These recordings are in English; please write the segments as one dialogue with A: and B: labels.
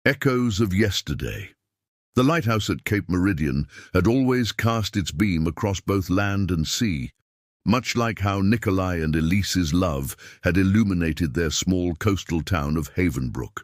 A: Echoes of yesterday. The lighthouse at Cape Meridian had always cast its beam across both land and sea, much like how Nikolai and Elise's love had illuminated their small coastal town of Havenbrook.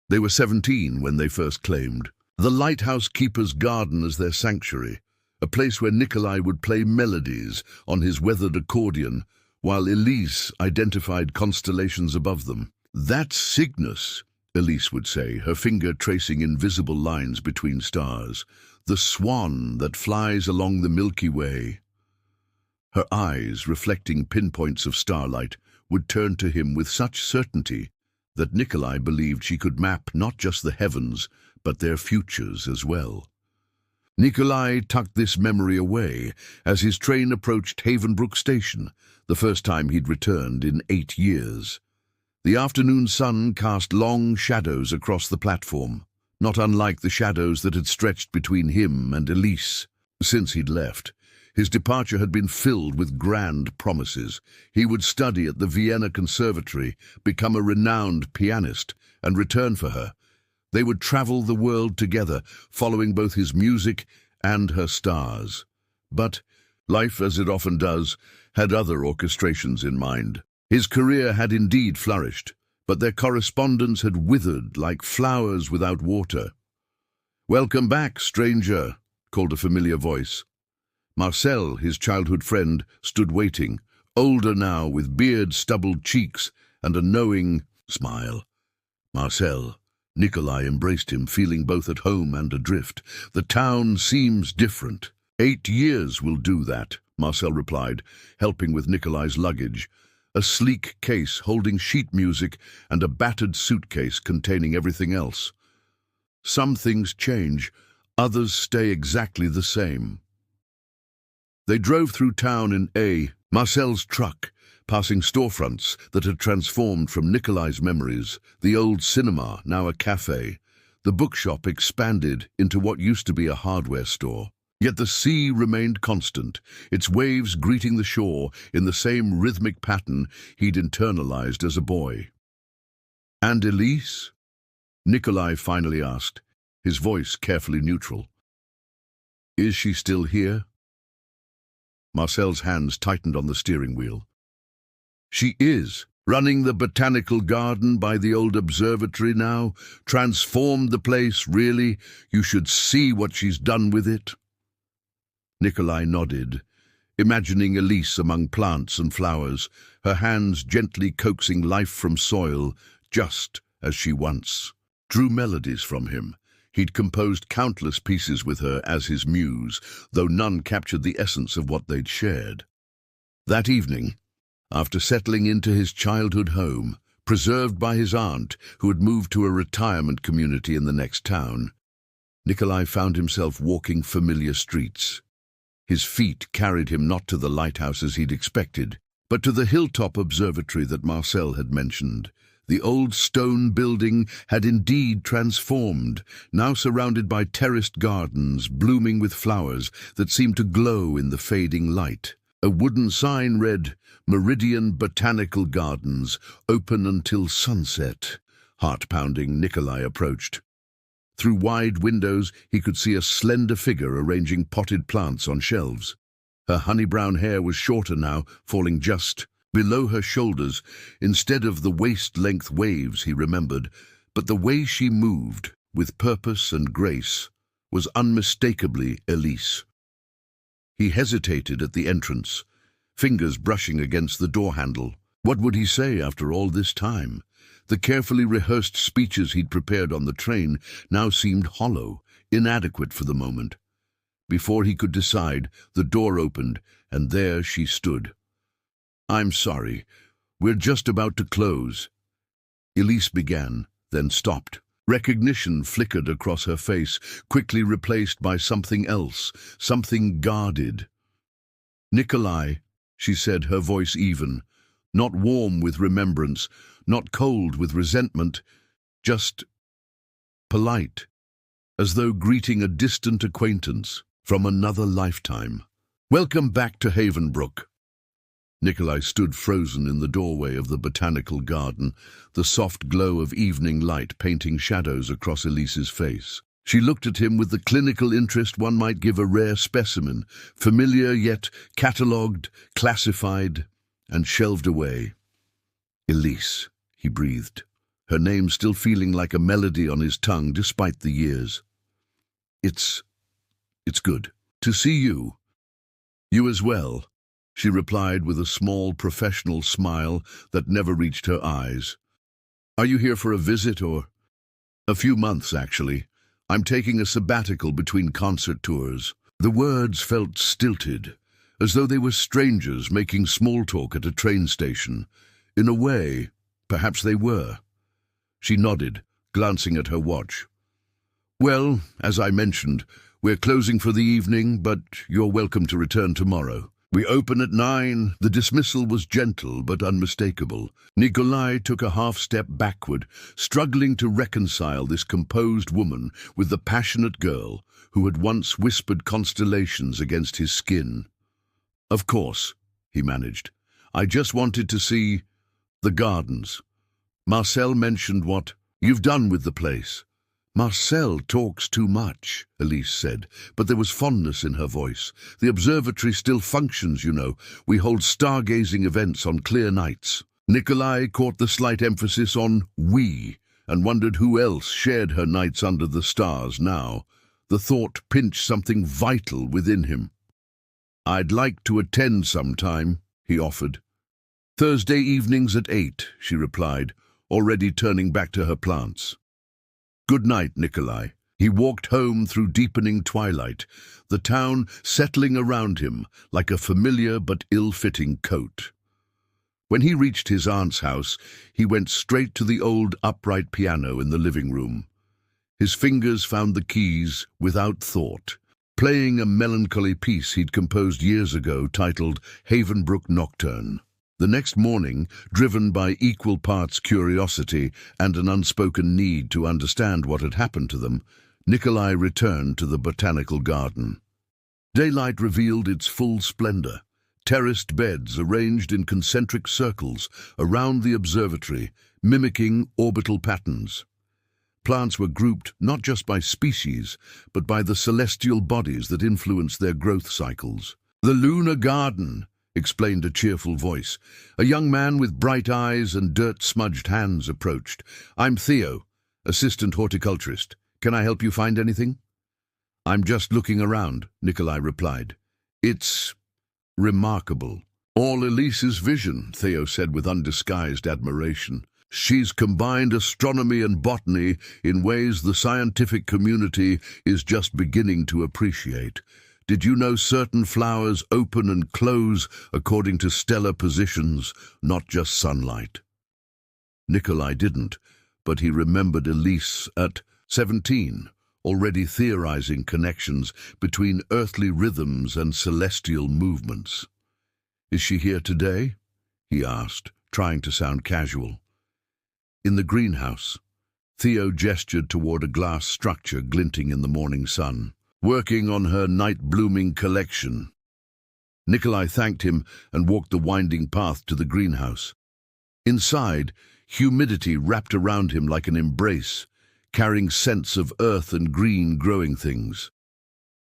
A: They were 17 when they first claimed the lighthouse keeper's garden as their sanctuary, a place where Nikolai would play melodies on his weathered accordion, while Elise identified constellations above them. "That's Cygnus," Elise would say, her finger tracing invisible lines between stars, "the swan that flies along the Milky Way." Her eyes, reflecting pinpoints of starlight, would turn to him with such certainty that Nikolai believed she could map not just the heavens, but their futures as well. Nikolai tucked this memory away as his train approached Havenbrook Station, the first time he'd returned in 8 years. The afternoon sun cast long shadows across the platform, not unlike the shadows that had stretched between him and Elise since he'd left. His departure had been filled with grand promises. He would study at the Vienna Conservatory, become a renowned pianist, and return for her. They would travel the world together, following both his music and her stars. But life, as it often does, had other orchestrations in mind. His career had indeed flourished, but their correspondence had withered like flowers without water. "Welcome back, stranger," called a familiar voice. Marcel, his childhood friend, stood waiting, older now, with beard-stubbled cheeks and a knowing smile. "Marcel." Nikolai embraced him, feeling both at home and adrift. "The town seems different." 8 years will do that," Marcel replied, helping with Nikolai's luggage. A sleek case holding sheet music and a battered suitcase containing everything else. Some things change, others stay exactly the same. They drove through town in Marcel's truck, passing storefronts that had transformed from Nikolai's memories, the old cinema, now a cafe. The bookshop expanded into what used to be a hardware store. Yet the sea remained constant, its waves greeting the shore in the same rhythmic pattern he'd internalized as a boy. "And Elise?" Nikolai finally asked, his voice carefully neutral. "Is she still here?" Marcel's hands tightened on the steering wheel. "She is, running the botanical garden by the old observatory now. Transformed the place, really. You should see what she's done with it." Nikolai nodded, imagining Elise among plants and flowers, her hands gently coaxing life from soil, just as she once drew melodies from him. He'd composed countless pieces with her as his muse, though none captured the essence of what they'd shared. That evening, after settling into his childhood home, preserved by his aunt, who had moved to a retirement community in the next town, Nikolai found himself walking familiar streets. His feet carried him not to the lighthouse as he'd expected, but to the hilltop observatory that Marcel had mentioned. The old stone building had indeed transformed, now surrounded by terraced gardens blooming with flowers that seemed to glow in the fading light. A wooden sign read, "Meridian Botanical Gardens, open until sunset." Heart-pounding, Nikolai approached. Through wide windows, he could see a slender figure arranging potted plants on shelves. Her honey-brown hair was shorter now, falling just below her shoulders, instead of the waist-length waves he remembered. But the way she moved, with purpose and grace, was unmistakably Elise. He hesitated at the entrance, fingers brushing against the door handle. What would he say after all this time? The carefully rehearsed speeches he'd prepared on the train now seemed hollow, inadequate for the moment. Before he could decide, the door opened, and there she stood. "I'm sorry, we're just about to close." Elise began, then stopped. Recognition flickered across her face, quickly replaced by something else, something guarded. "Nikolai," she said, her voice even, not warm with remembrance, not cold with resentment, just polite, as though greeting a distant acquaintance from another lifetime. "Welcome back to Havenbrook." Nikolai stood frozen in the doorway of the botanical garden, the soft glow of evening light painting shadows across Elise's face. She looked at him with the clinical interest one might give a rare specimen, familiar yet catalogued, classified, and shelved away. Elise, he breathed, her name still feeling like a melody on his tongue despite the years. It's good to see you. You as well, she replied with a small professional smile that never reached her eyes. Are you here for a visit or? A few months, actually. I'm taking a sabbatical between concert tours. The words felt stilted, as though they were strangers making small talk at a train station. In a way, perhaps they were. She nodded, glancing at her watch. Well, as I mentioned, we're closing for the evening, but you're welcome to return tomorrow. We open at 9. The dismissal was gentle but unmistakable. Nikolai took a half-step backward, struggling to reconcile this composed woman with the passionate girl who had once whispered constellations against his skin. Of course, he managed. I just wanted to see the gardens. Marcel mentioned what you've done with the place. Marcel talks too much, Elise said, but there was fondness in her voice. The observatory still functions, you know. We hold stargazing events on clear nights. Nikolai caught the slight emphasis on we, and wondered who else shared her nights under the stars now. The thought pinched something vital within him. I'd like to attend sometime, he offered. Thursday evenings at 8, she replied, already turning back to her plants. Good night, Nikolai. He walked home through deepening twilight, the town settling around him like a familiar but ill-fitting coat. When he reached his aunt's house, he went straight to the old upright piano in the living room. His fingers found the keys without thought, playing a melancholy piece he'd composed years ago titled Havenbrook Nocturne. The next morning, driven by equal parts curiosity and an unspoken need to understand what had happened to them, Nikolai returned to the botanical garden. Daylight revealed its full splendor, terraced beds arranged in concentric circles around the observatory, mimicking orbital patterns. Plants were grouped not just by species, but by the celestial bodies that influenced their growth cycles. The lunar garden, explained a cheerful voice. A young man with bright eyes and dirt-smudged hands approached. I'm Theo, assistant horticulturist. Can I help you find anything? I'm just looking around, Nikolai replied. It's remarkable. All Elise's vision, Theo said with undisguised admiration. She's combined astronomy and botany in ways the scientific community is just beginning to appreciate. Did you know certain flowers open and close according to stellar positions, not just sunlight? Nikolai didn't, but he remembered Elise at 17, already theorizing connections between earthly rhythms and celestial movements. Is she here today? He asked, trying to sound casual. In the greenhouse, Theo gestured toward a glass structure glinting in the morning sun. Working on her night-blooming collection. Nikolai thanked him and walked the winding path to the greenhouse. Inside, humidity wrapped around him like an embrace, carrying scents of earth and green growing things.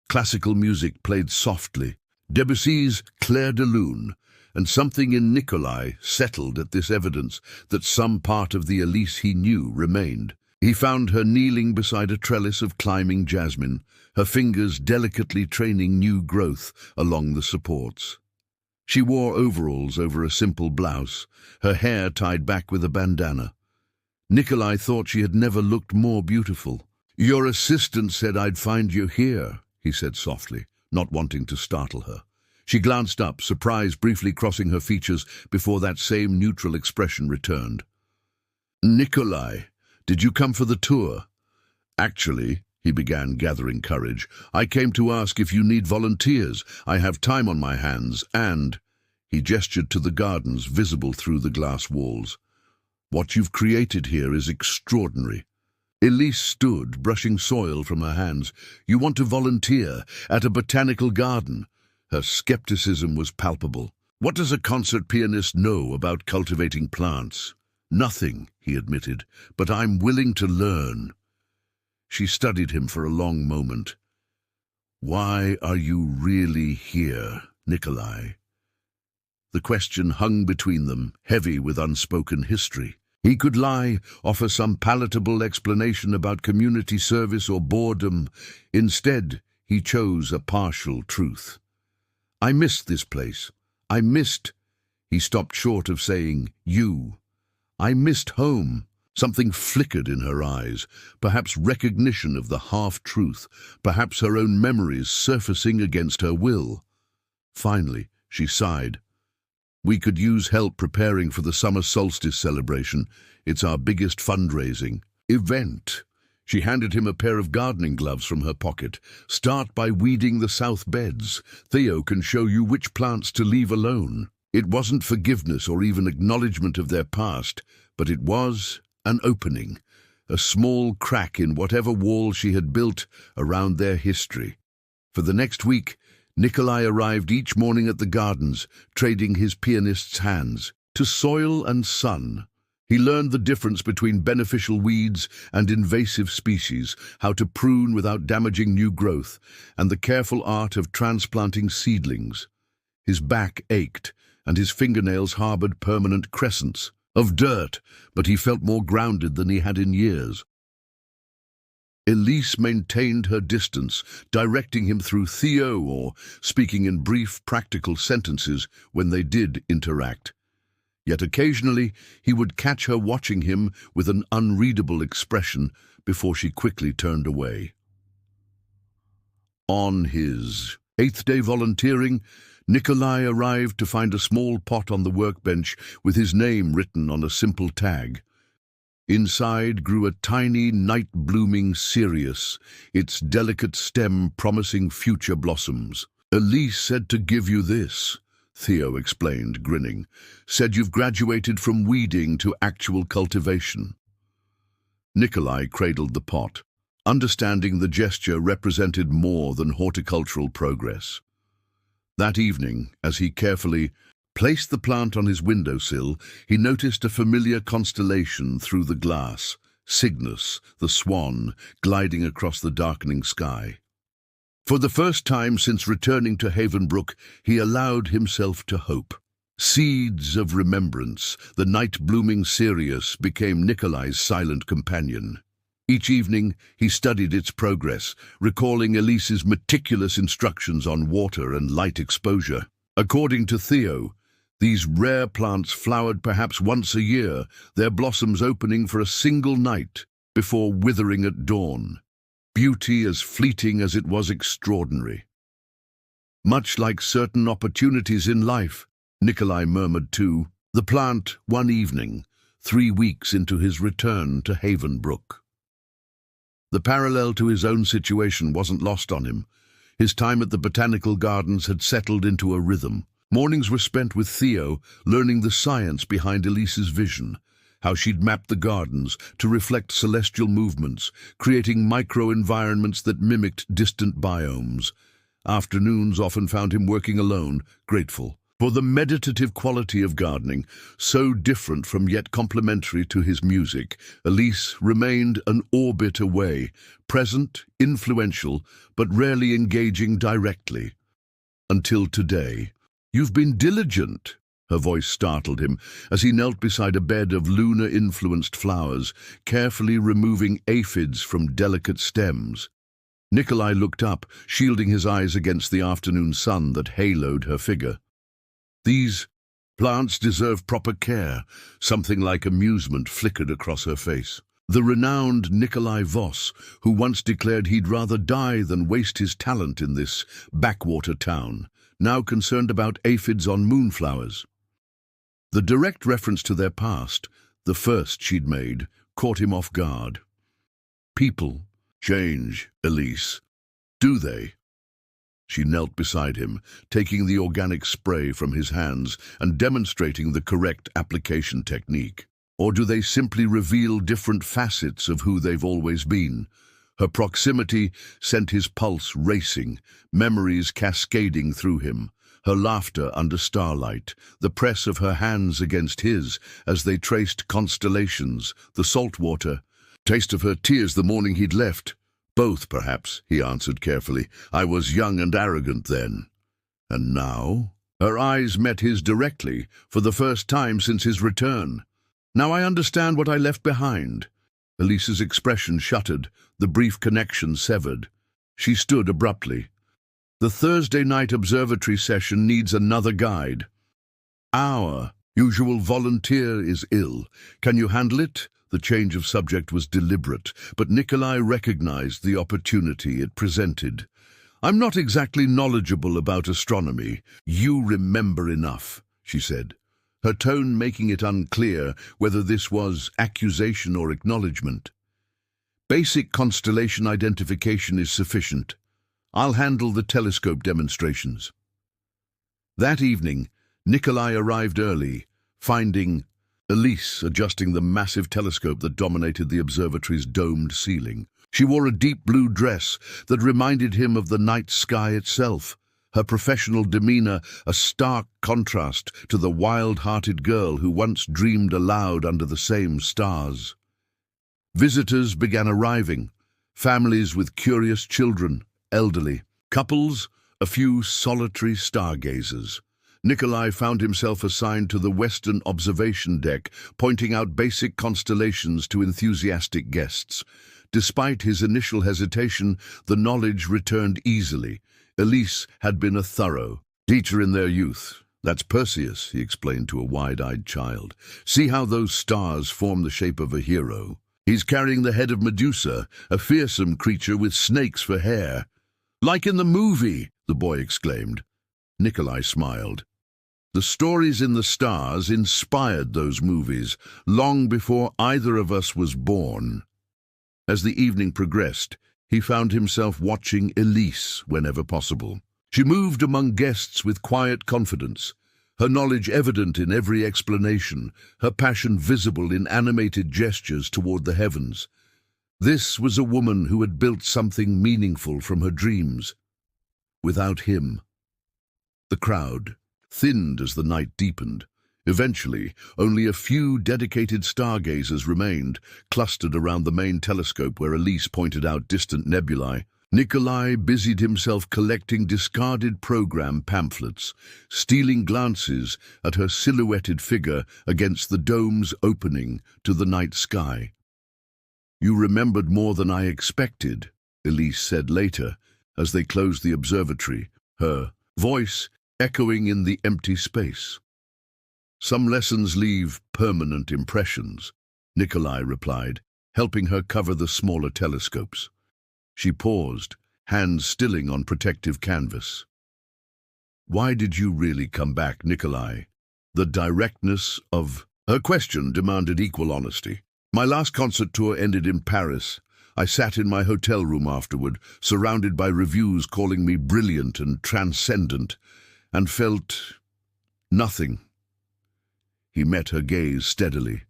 A: Classical music played softly, Debussy's Clair de Lune, and something in Nikolai settled at this evidence that some part of the Elise he knew remained. He found her kneeling beside a trellis of climbing jasmine, her fingers delicately training new growth along the supports. She wore overalls over a simple blouse, her hair tied back with a bandana. Nikolai thought she had never looked more beautiful. Your assistant said I'd find you here, he said softly, not wanting to startle her. She glanced up, surprise briefly crossing her features before that same neutral expression returned. Nikolai, did you come for the tour? Actually, he began, gathering courage, I came to ask if you need volunteers. I have time on my hands and... He gestured to the gardens visible through the glass walls. What you've created here is extraordinary. Elise stood, brushing soil from her hands. You want to volunteer at a botanical garden? Her skepticism was palpable. What does a concert pianist know about cultivating plants? Nothing, he admitted, but I'm willing to learn. She studied him for a long moment. Why are you really here, Nikolai? The question hung between them, heavy with unspoken history. He could lie, offer some palatable explanation about community service or boredom. Instead, he chose a partial truth. I missed this place. I missed... He stopped short of saying, you. I missed home. Something flickered in her eyes, perhaps recognition of the half-truth, perhaps her own memories surfacing against her will. Finally, she sighed. We could use help preparing for the summer solstice celebration. It's our biggest fundraising event. She handed him a pair of gardening gloves from her pocket. Start by weeding the south beds. Theo can show you which plants to leave alone. It wasn't forgiveness or even acknowledgement of their past, but it was an opening, a small crack in whatever wall she had built around their history. For the next week, Nikolai arrived each morning at the gardens, trading his pianist's hands. To soil and sun, he learned the difference between beneficial weeds and invasive species, how to prune without damaging new growth, and the careful art of transplanting seedlings. His back ached, and his fingernails harbored permanent crescents of dirt, but he felt more grounded than he had in years. Elise maintained her distance, directing him through Theo or speaking in brief, practical sentences when they did interact. Yet occasionally he would catch her watching him with an unreadable expression before she quickly turned away. On his 8th day volunteering, Nikolai arrived to find a small pot on the workbench with his name written on a simple tag. Inside grew a tiny, night-blooming cereus, its delicate stem promising future blossoms. Elise said to give you this, Theo explained, grinning. Said you've graduated from weeding to actual cultivation. Nikolai cradled the pot, understanding the gesture represented more than horticultural progress. That evening, as he carefully placed the plant on his windowsill, he noticed a familiar constellation through the glass, Cygnus, the swan, gliding across the darkening sky. For the first time since returning to Havenbrook, he allowed himself to hope. Seeds of remembrance, the night-blooming cereus became Nikolai's silent companion. Each evening, he studied its progress, recalling Elise's meticulous instructions on water and light exposure. According to Theo, these rare plants flowered perhaps once a year, their blossoms opening for a single night before withering at dawn. Beauty as fleeting as it was extraordinary. Much like certain opportunities in life, Nikolai murmured to the plant one evening, 3 weeks into his return to Havenbrook. The parallel to his own situation wasn't lost on him. His time at the botanical gardens had settled into a rhythm. Mornings were spent with Theo, learning the science behind Elise's vision, how she'd mapped the gardens to reflect celestial movements, creating micro-environments that mimicked distant biomes. Afternoons often found him working alone, grateful for the meditative quality of gardening, so different from yet complementary to his music. Elise remained an orbit away, present, influential, but rarely engaging directly. Until today. You've been diligent, her voice startled him as he knelt beside a bed of lunar-influenced flowers, carefully removing aphids from delicate stems. Nikolai looked up, shielding his eyes against the afternoon sun that haloed her figure. These plants deserve proper care. Something like amusement flickered across her face. The renowned Nikolai Voss, who once declared he'd rather die than waste his talent in this backwater town, now concerned about aphids on moonflowers. The direct reference to their past, the first she'd made, caught him off guard. People change, Elise. Do they? She knelt beside him, taking the organic spray from his hands and demonstrating the correct application technique. Or do they simply reveal different facets of who they've always been? Her proximity sent his pulse racing, memories cascading through him. her laughter under starlight, the press of her hands against his as they traced constellations, the salt water, taste of her tears the morning he'd left. Both, perhaps, he answered carefully. I was young and arrogant then. And now? Her eyes met his directly, for the first time since his return. Now I understand what I left behind. Elise's expression shuttered, the brief connection severed. She stood abruptly. The Thursday night observatory session needs another guide. Our usual volunteer is ill. Can you handle it? The change of subject was deliberate, but Nikolai recognized the opportunity it presented. I'm not exactly knowledgeable about astronomy. You remember enough, she said, her tone making it unclear whether this was accusation or acknowledgement. Basic constellation identification is sufficient. I'll handle the telescope demonstrations. That evening, Nikolai arrived early, finding Elise adjusting the massive telescope that dominated the observatory's domed ceiling. She wore a deep blue dress that reminded him of the night sky itself, her professional demeanor a stark contrast to the wild-hearted girl who once dreamed aloud under the same stars. Visitors began arriving, families with curious children, elderly, couples, a few solitary stargazers. Nikolai found himself assigned to the Western observation deck, pointing out basic constellations to enthusiastic guests. Despite his initial hesitation, the knowledge returned easily. Elise had been a thorough teacher in their youth. That's Perseus, he explained to a wide-eyed child. See how those stars form the shape of a hero. He's carrying the head of Medusa, a fearsome creature with snakes for hair. Like in the movie, the boy exclaimed. Nikolai smiled. The stories in the stars inspired those movies long before either of us was born. As the evening progressed, he found himself watching Elise whenever possible. She moved among guests with quiet confidence, her knowledge evident in every explanation, her passion visible in animated gestures toward the heavens. This was a woman who had built something meaningful from her dreams. Without him. The crowd thinned as the night deepened. Eventually, only a few dedicated stargazers remained, clustered around the main telescope where Elise pointed out distant nebulae. Nikolai busied himself collecting discarded program pamphlets, stealing glances at her silhouetted figure against the dome's opening to the night sky. You remembered more than I expected, Elise said later, as they closed the observatory, her voice echoing in the empty space. Some lessons leave permanent impressions, Nikolai replied, helping her cover the smaller telescopes. She paused, hands stilling on protective canvas. Why did you really come back, Nikolai? The directness of her question demanded equal honesty. My last concert tour ended in Paris. I sat in my hotel room afterward, surrounded by reviews calling me brilliant and transcendent, and felt nothing. He met her gaze steadily.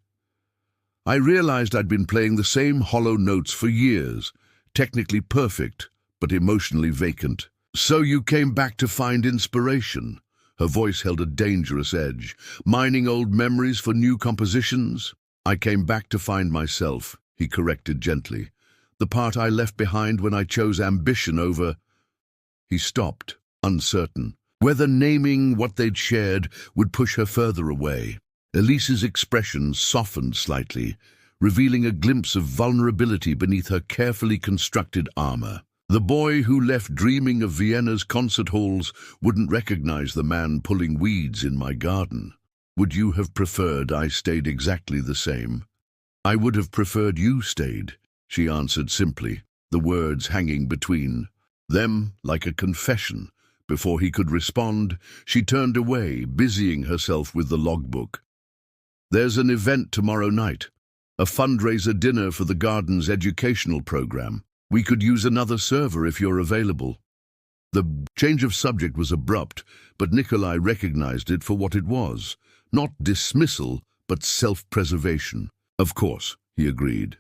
A: I realized I'd been playing the same hollow notes for years, technically perfect, but emotionally vacant. So you came back to find inspiration. Her voice held a dangerous edge. Mining old memories for new compositions? I came back to find myself, he corrected gently. The part I left behind when I chose ambition over... He stopped, uncertain, whether naming what they'd shared would push her further away. Elise's expression softened slightly, revealing a glimpse of vulnerability beneath her carefully constructed armor. The boy who left dreaming of Vienna's concert halls wouldn't recognize the man pulling weeds in my garden. Would you have preferred I stayed exactly the same? I would have preferred you stayed, she answered simply, the words hanging between them like a confession. Before he could respond, she turned away, busying herself with the logbook. There's an event tomorrow night, a fundraiser dinner for the garden's educational program. We could use another server if you're available. The change of subject was abrupt, but Nikolai recognized it for what it was. Not dismissal, but self-preservation. Of course, he agreed.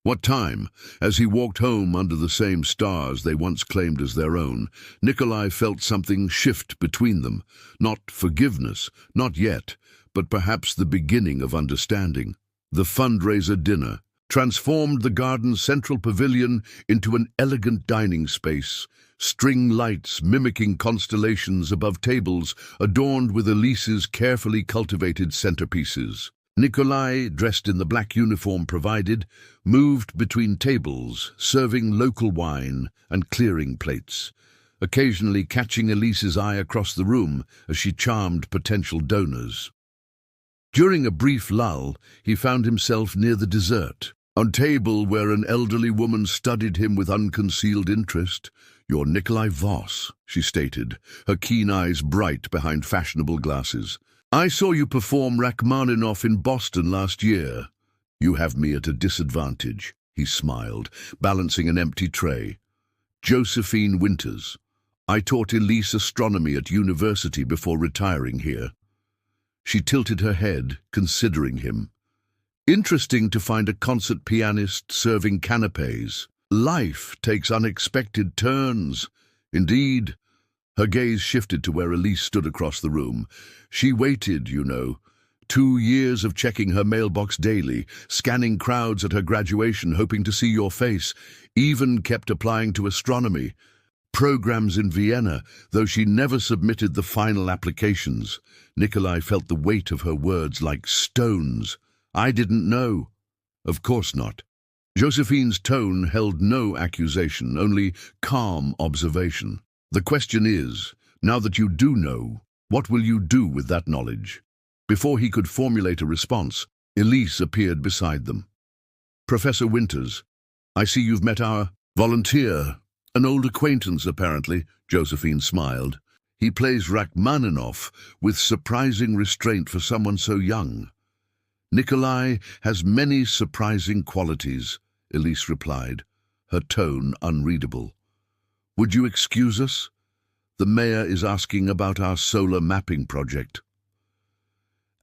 A: What time? As he walked home under the same stars they once claimed as their own, Nikolai felt something shift between them. Not forgiveness, not yet, but perhaps the beginning of understanding. The fundraiser dinner transformed the garden's central pavilion into an elegant dining space, string lights mimicking constellations above tables adorned with Elise's carefully cultivated centerpieces. Nikolai, dressed in the black uniform provided, moved between tables, serving local wine and clearing plates, occasionally catching Elise's eye across the room as she charmed potential donors. During a brief lull, he found himself near the dessert, on a table where an elderly woman studied him with unconcealed interest. "You're Nikolai Voss," she stated, her keen eyes bright behind fashionable glasses. "I saw you perform Rachmaninoff in Boston last year." "You have me at a disadvantage," he smiled, balancing an empty tray. "Josephine Winters. I taught Elise astronomy at university before retiring here." She tilted her head, considering him. "Interesting to find a concert pianist serving canapés. Life takes unexpected turns." "Indeed." Her gaze shifted to where Elise stood across the room. "She waited, you know. 2 years of checking her mailbox daily, scanning crowds at her graduation hoping to see your face, even kept applying to astronomy programs in Vienna, though she never submitted the final applications." Nikolai felt the weight of her words like stones. "I didn't know." "Of course not." Josephine's tone held no accusation, only calm observation. "The question is, now that you do know, what will you do with that knowledge?" Before he could formulate a response, Elise appeared beside them. "Professor Winters, I see you've met our volunteer. An old acquaintance, apparently." Josephine smiled. "He plays Rachmaninoff with surprising restraint for someone so young." "Nikolai has many surprising qualities," Elise replied, her tone unreadable. "Would you excuse us? The mayor is asking about our solar mapping project."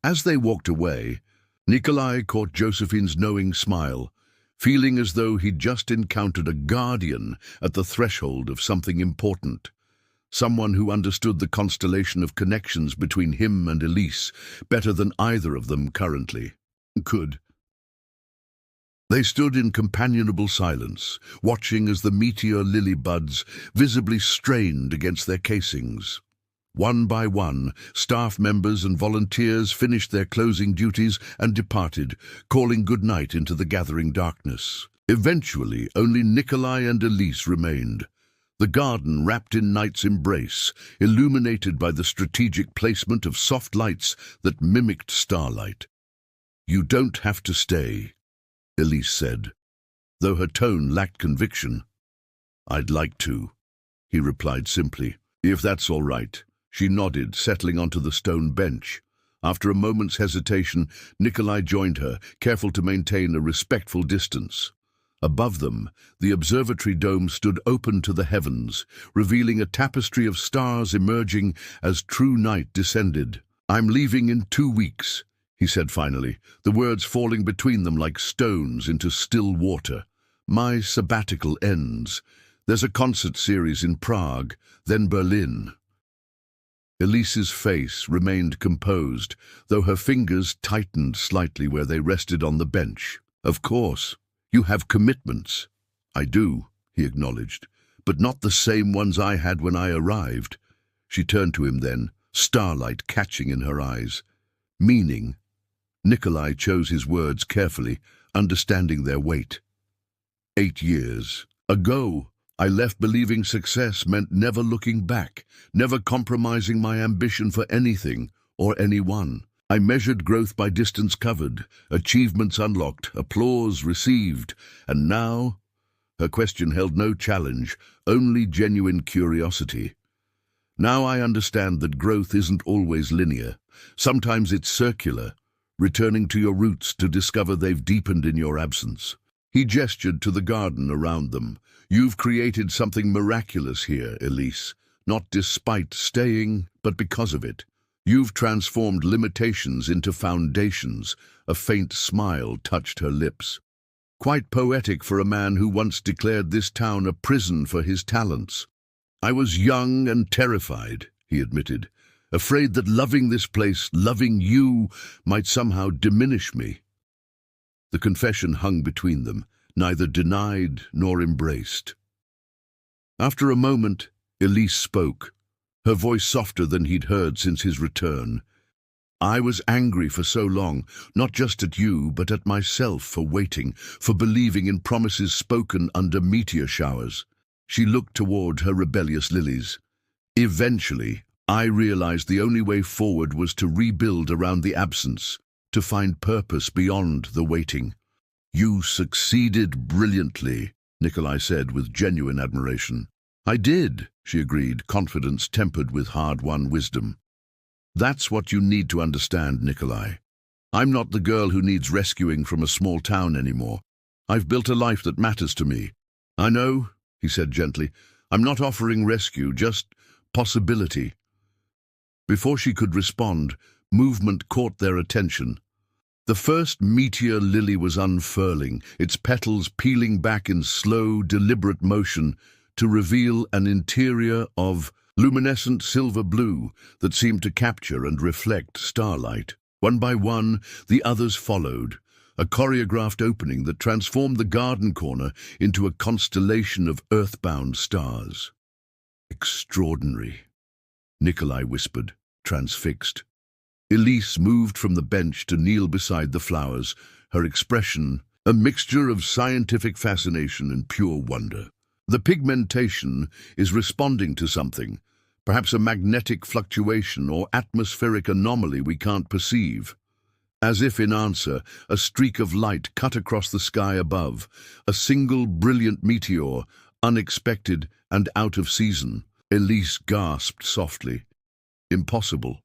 A: As they walked away, Nikolai caught Josephine's knowing smile, feeling as though he'd just encountered a guardian at the threshold of something important. Someone who understood the constellation of connections between him and Elise better than either of them currently could. They stood in companionable silence, watching as the meteor lily buds visibly strained against their casings. One by one, staff members and volunteers finished their closing duties and departed, calling goodnight into the gathering darkness. Eventually, only Nikolai and Elise remained. The garden wrapped in night's embrace, illuminated by the strategic placement of soft lights that mimicked starlight. "You don't have to stay," Elise said, though her tone lacked conviction. "I'd like to," he replied simply. "If that's all right." She nodded, settling onto the stone bench. After a moment's hesitation, Nikolai joined her, careful to maintain a respectful distance. Above them, the observatory dome stood open to the heavens, revealing a tapestry of stars emerging as true night descended. "I'm leaving in 2 weeks," he said finally, the words falling between them like stones into still water. "My sabbatical ends. There's a concert series in Prague, then Berlin." Elise's face remained composed, though her fingers tightened slightly where they rested on the bench. "Of course, you have commitments." "I do," he acknowledged, "but not the same ones I had when I arrived." She turned to him then, starlight catching in her eyes. "Meaning?" Nikolai chose his words carefully, understanding their weight. 8 years ago, I left believing success meant never looking back, never compromising my ambition for anything or anyone. I measured growth by distance covered, achievements unlocked, applause received, and now? Her question held no challenge, only genuine curiosity. "Now I understand that growth isn't always linear. Sometimes it's circular, returning to your roots to discover they've deepened in your absence." He gestured to the garden around them. "You've created something miraculous here, Elise, not despite staying, but because of it. You've transformed limitations into foundations." A faint smile touched her lips. Quite poetic for a man who once declared this town a prison for his talents. I was young and terrified, he admitted, afraid that loving this place, loving you, might somehow diminish me. The confession hung between them, neither denied nor embraced. After a moment, Elise spoke, her voice softer than he'd heard since his return. I was angry for so long, not just at you, but at myself for waiting, for believing in promises spoken under meteor showers. She looked toward her rebellious lilies. Eventually, I realized the only way forward was to rebuild around the absence, to find purpose beyond the waiting. You succeeded brilliantly, Nikolai said with genuine admiration. I did, she agreed, confidence tempered with hard-won wisdom. That's what you need to understand, Nikolai. I'm not the girl who needs rescuing from a small town anymore. I've built a life that matters to me. I know, he said gently. I'm not offering rescue, just possibility. Before she could respond, movement caught their attention. The first meteor lily was unfurling, its petals peeling back in slow, deliberate motion to reveal an interior of luminescent silver blue that seemed to capture and reflect starlight. One by one, the others followed, a choreographed opening that transformed the garden corner into a constellation of earthbound stars. Extraordinary, Nikolai whispered, transfixed. Elise moved from the bench to kneel beside the flowers, her expression a mixture of scientific fascination and pure wonder. The pigmentation is responding to something, perhaps a magnetic fluctuation or atmospheric anomaly we can't perceive. As if in answer, a streak of light cut across the sky above, a single brilliant meteor, unexpected and out of season. Elise gasped softly. Impossible.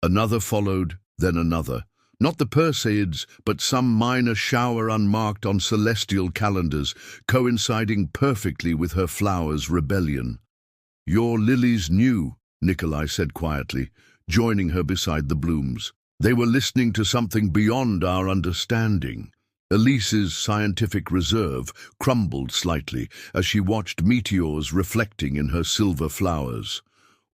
A: Another followed, then another. Not the Perseids, but some minor shower unmarked on celestial calendars, coinciding perfectly with her flower's rebellion. Your lilies knew, Nikolai said quietly, joining her beside the blooms. They were listening to something beyond our understanding. Elise's scientific reserve crumbled slightly as she watched meteors reflecting in her silver flowers.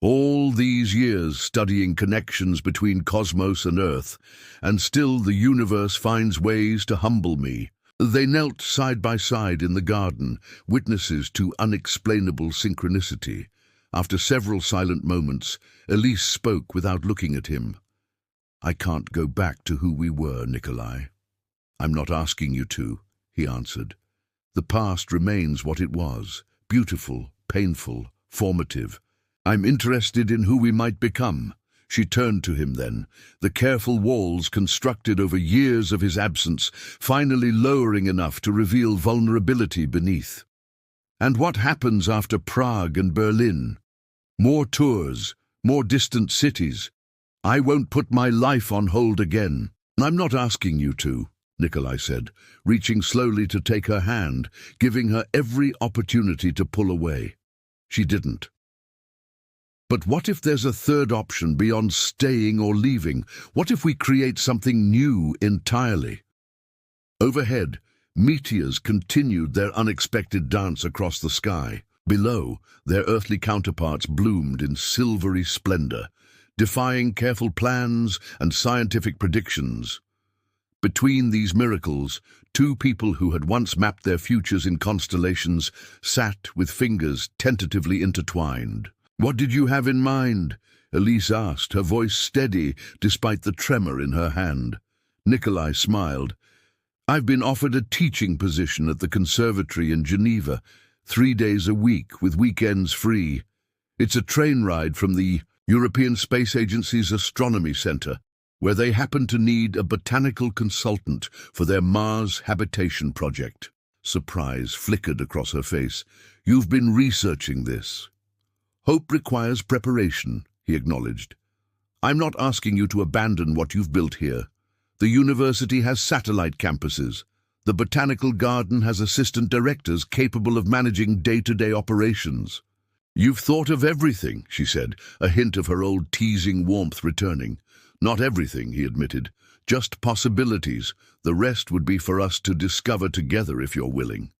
A: All these years studying connections between cosmos and Earth, and still the universe finds ways to humble me. They knelt side by side in the garden, witnesses to unexplainable synchronicity. After several silent moments, Elise spoke without looking at him. I can't go back to who we were, Nikolai. I'm not asking you to, he answered. The past remains what it was, beautiful, painful, formative. I'm interested in who we might become. She turned to him then, the careful walls constructed over years of his absence, finally lowering enough to reveal vulnerability beneath. And what happens after Prague and Berlin? More tours, more distant cities. I won't put my life on hold again. I'm not asking you to, Nikolai said, reaching slowly to take her hand, giving her every opportunity to pull away. She didn't. But what if there's a third option beyond staying or leaving? What if we create something new entirely? Overhead, meteors continued their unexpected dance across the sky. Below, their earthly counterparts bloomed in silvery splendor, defying careful plans and scientific predictions. Between these miracles, two people who had once mapped their futures in constellations sat with fingers tentatively intertwined. What did you have in mind? Elise asked, her voice steady despite the tremor in her hand. Nikolai smiled. I've been offered a teaching position at the conservatory in Geneva, 3 days a week with weekends free. It's a train ride from the European Space Agency's Astronomy Center, where they happen to need a botanical consultant for their Mars habitation project. Surprise flickered across her face. You've been researching this. Hope requires preparation, he acknowledged. I'm not asking you to abandon what you've built here. The university has satellite campuses. The botanical garden has assistant directors capable of managing day-to-day operations. You've thought of everything, she said, a hint of her old teasing warmth returning. Not everything, he admitted. just possibilities. The rest would be for us to discover together if you're willing."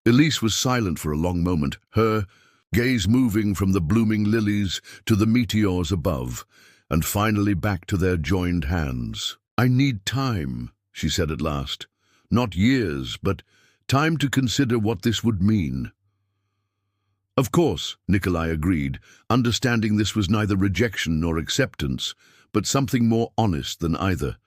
A: Elise was silent for a long moment, her gaze moving from the blooming lilies to the meteors above, and finally back to their joined hands. "I need time," she said at last. "Not years, but time to consider what this would mean." "Of course," Nikolai agreed, understanding this was neither rejection nor acceptance, but something more honest than either.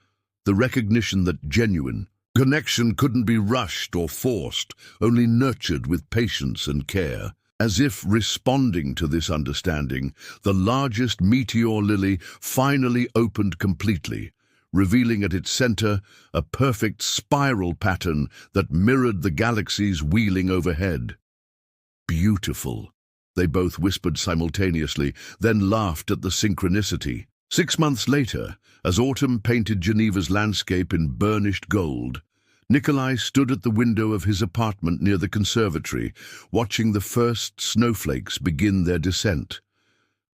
A: The recognition that genuine connection couldn't be rushed or forced, only nurtured with patience and care. As if responding to this understanding, the largest meteor lily finally opened completely, revealing at its center a perfect spiral pattern that mirrored the galaxies wheeling overhead. "Beautiful," they both whispered simultaneously, then laughed at the synchronicity. 6 months later, as autumn painted Geneva's landscape in burnished gold, Nikolai stood at the window of his apartment near the conservatory, watching the first snowflakes begin their descent.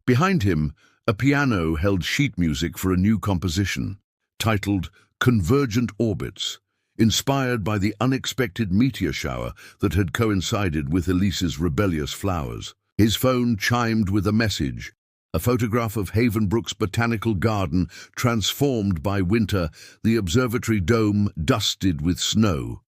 A: Behind him, a piano held sheet music for a new composition, titled Convergent Orbits, inspired by the unexpected meteor shower that had coincided with Elise's rebellious flowers. His phone chimed with a message, a photograph of Havenbrook's botanical garden transformed by winter, the observatory dome dusted with snow.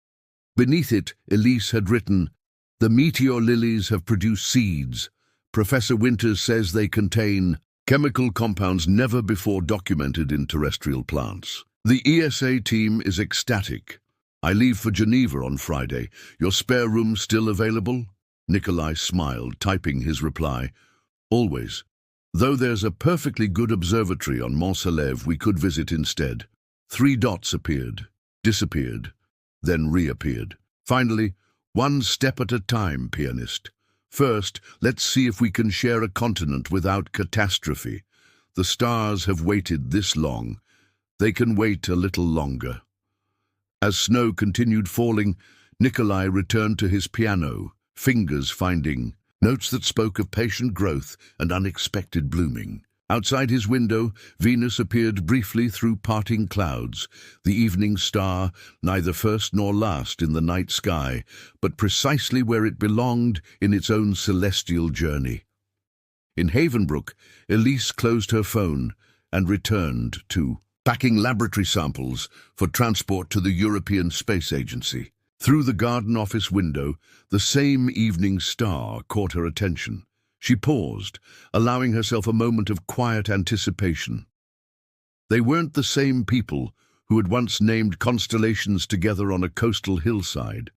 A: Beneath it, Elise had written, "The meteor lilies have produced seeds. Professor Winters says they contain chemical compounds never before documented in terrestrial plants. The ESA team is ecstatic. I leave for Geneva on Friday. Your spare room still available?" Nikolai smiled, typing his reply. "Always. Though there's a perfectly good observatory on Mont Salève we could visit instead." 3 dots appeared, disappeared, then reappeared. "Finally, one step at a time, pianist. First, let's see if we can share a continent without catastrophe. The stars have waited this long. They can wait a little longer." As snow continued falling, Nikolai returned to his piano, fingers finding notes that spoke of patient growth and unexpected blooming. Outside his window, Venus appeared briefly through parting clouds, the evening star, neither first nor last in the night sky, but precisely where it belonged in its own celestial journey. In Havenbrook, Elise closed her phone and returned to packing laboratory samples for transport to the European Space Agency. Through the garden office window, the same evening star caught her attention. She paused, allowing herself a moment of quiet anticipation. They weren't the same people who had once named constellations together on a coastal hillside.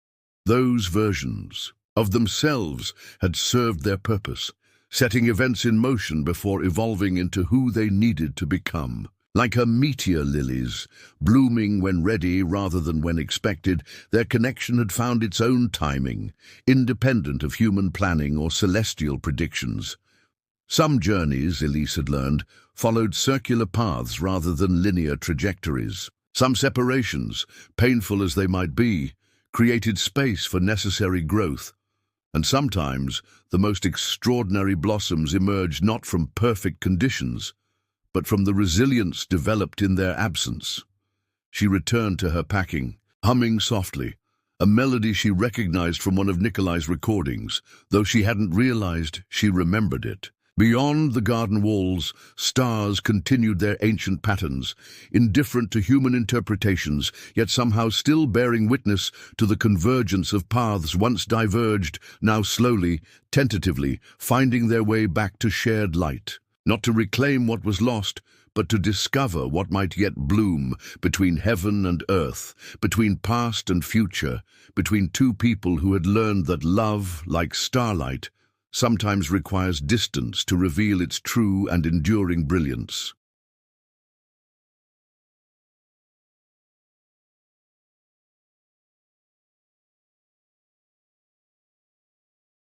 A: Those versions of themselves had served their purpose, setting events in motion before evolving into who they needed to become. Like her meteor lilies, blooming when ready rather than when expected, their connection had found its own timing, independent of human planning or celestial predictions. Some journeys, Elise had learned, followed circular paths rather than linear trajectories. Some separations, painful as they might be, created space for necessary growth. And sometimes the most extraordinary blossoms emerged not from perfect conditions, but from the resilience developed in their absence. She returned to her packing, humming softly, a melody she recognized from one of Nikolai's recordings, though she hadn't realized she remembered it. Beyond the garden walls, stars continued their ancient patterns, indifferent to human interpretations, yet somehow still bearing witness to the convergence of paths once diverged, now slowly, tentatively, finding their way back to shared light. Not to reclaim what was lost, but to discover what might yet bloom between heaven and earth, between past and future, between two people who had learned that love, like starlight, sometimes requires distance to reveal its true and enduring brilliance.